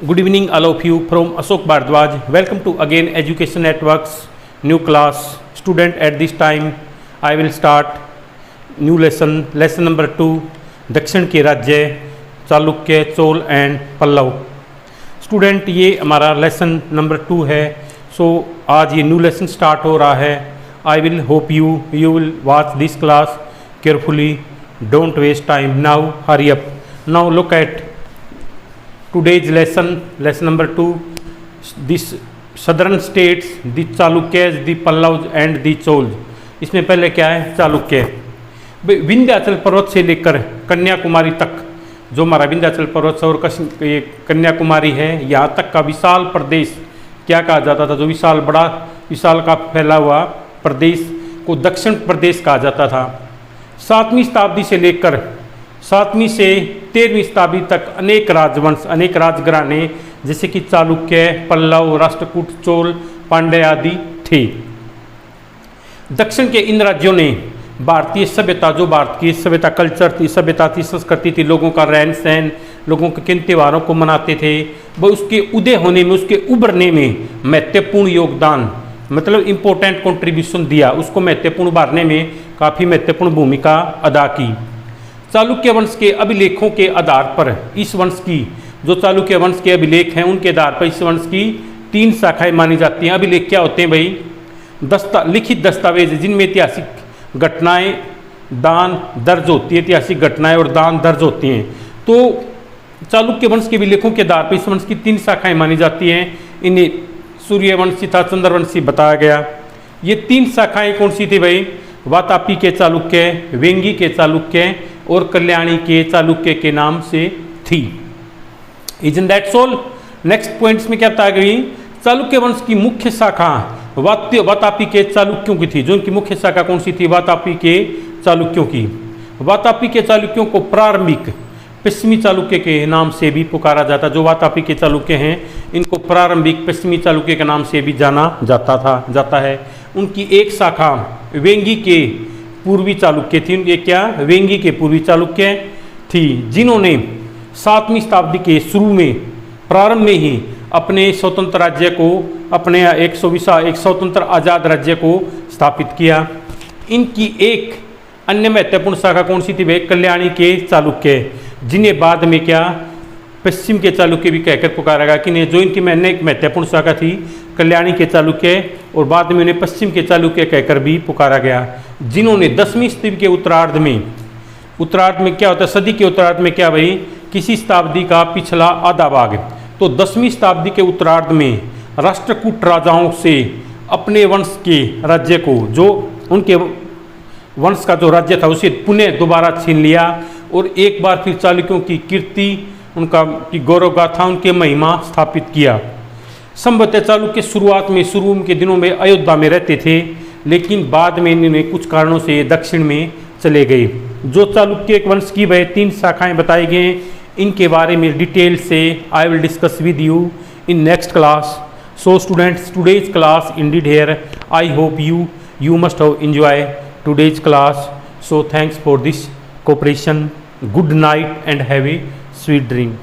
Good evening, all of you from Ashok Bhardwaj. Welcome to again Education Networks new class. Student, at this time I will start new lesson number 2, दक्षिण के राज्य Chalukya, Chola and Pallav. Student, ये हमारा lesson number 2 है. सो आज ये new lesson start हो रहा है. I will hope you will watch this class carefully. Don't waste time. Now hurry up. Now look at today's lesson number 2. This southern states, the Chalukyas, the Pallavs and the Chols. इसमें पहले क्या है? चालुक्य. विंध्याचल पर्वत से लेकर कन्याकुमारी तक, जो हमारा विंध्याचल पर्वत और कन्याकुमारी है, यहाँ तक का विशाल प्रदेश क्या कहा जाता था? जो विशाल का फैला हुआ प्रदेश को दक्षिण प्रदेश कहा जाता था. 7वीं शताब्दी से लेकर 7वीं से 13वीं शताब्दी तक अनेक राजवंश, अनेक राजघराने जैसे कि चालुक्य, पल्लव, राष्ट्रकूट, चोल, पांड्य आदि थे. दक्षिण के इन राज्यों ने भारतीय सभ्यता, जो भारत की सभ्यता, कल्चर थी, सभ्यता थी, संस्कृति थी, लोगों का रहन सहन, लोगों के किन त्योहारों को मनाते थे, वह उसके उदय होने में, उसके उभरने में महत्वपूर्ण योगदान, मतलब इम्पोर्टेंट कंट्रीब्यूशन दिया. उसको महत्वपूर्ण उभारने में काफ़ी महत्वपूर्ण भूमिका अदा की. चालुक्य वंश के अभिलेखों के आधार पर इस वंश की, जो चालुक्य वंश के अभिलेख हैं, उनके आधार पर इस वंश की 3 शाखाएं मानी जाती हैं. अभिलेख क्या होते हैं भाई? लिखित दस्तावेज जिनमें ऐतिहासिक घटनाएं दान दर्ज होती है, ऐतिहासिक घटनाएं और दान दर्ज होती हैं. तो चालुक्य वंश के अभिलेखों के आधार पर इस वंश की 3 शाखाएं मानी जाती हैं. इन्हें सूर्यवंशी तथा चंद्रवंशी बताया गया. ये 3 शाखाएं कौन सी थी भाई? वातापी के चालुक्य, वेंगी के चालुक्य और कल्याणी के चालुक्य के नाम से थी. Is in that's all. Next points में क्या बताया गई? चालुक्य वंश की मुख्य शाखा वातापी के चालुक्यों की थी. जो उनकी मुख्य शाखा कौन सी थी? वातापी के चालुक्यों की. वातापी के चालुक्यों को प्रारंभिक पश्चिमी चालुक्य के नाम से भी पुकारा जाता. जो वातापी के चालुक्य हैं, इनको प्रारंभिक पश्चिमी चालुक्य के नाम से भी जाना जाता है. उनकी एक शाखा वेंगी के पूर्वी चालुक्य थी. ये क्या? वेंगी के पूर्वी चालुक्य थी, जिन्होंने 7वीं शताब्दी के शुरू में, प्रारंभ में ही अपने स्वतंत्र राज्य को, अपने एक स्वतंत्र आज़ाद राज्य को स्थापित किया. इनकी एक अन्य महत्वपूर्ण शाखा कौन सी थी वे? कल्याणी के चालुक्य, जिन्हें बाद में क्या पश्चिम के चालुक्य भी कहकर पुकारा गया. कि जो इनकी मैंने एक महत्वपूर्ण शाखा थी कल्याणी के चालुक्य, और बाद में उन्हें पश्चिम के चालुक्य कहकर भी पुकारा गया. जिन्होंने 10वीं सदी के उत्तरार्ध में क्या होता है? सदी के उत्तरार्ध में क्या भाई? किसी शताब्दी का पिछला आधा भाग. तो 10वीं शताब्दी के उत्तरार्ध में राष्ट्रकूट राजाओं से अपने वंश के राज्य को, जो उनके वंश का जो राज्य था, उसे पुनः दोबारा छीन लिया और एक बार फिर चालुक्यों की कीर्ति, उनका की गौरव गाथा, उनके महिमा स्थापित किया. संभवतः चालुक्य शुरू के दिनों में अयोध्या में रहते थे, लेकिन बाद में इन्होंने कुछ कारणों से दक्षिण में चले गए. जो चालुक्य वंश की वह 3 शाखाएं बताई गई, इनके बारे में डिटेल से I will discuss with you in next class. So students, today's class Indeed here. I hope you must have enjoyed today's class. So thanks for this cooperation. Good night and have a sweet dream.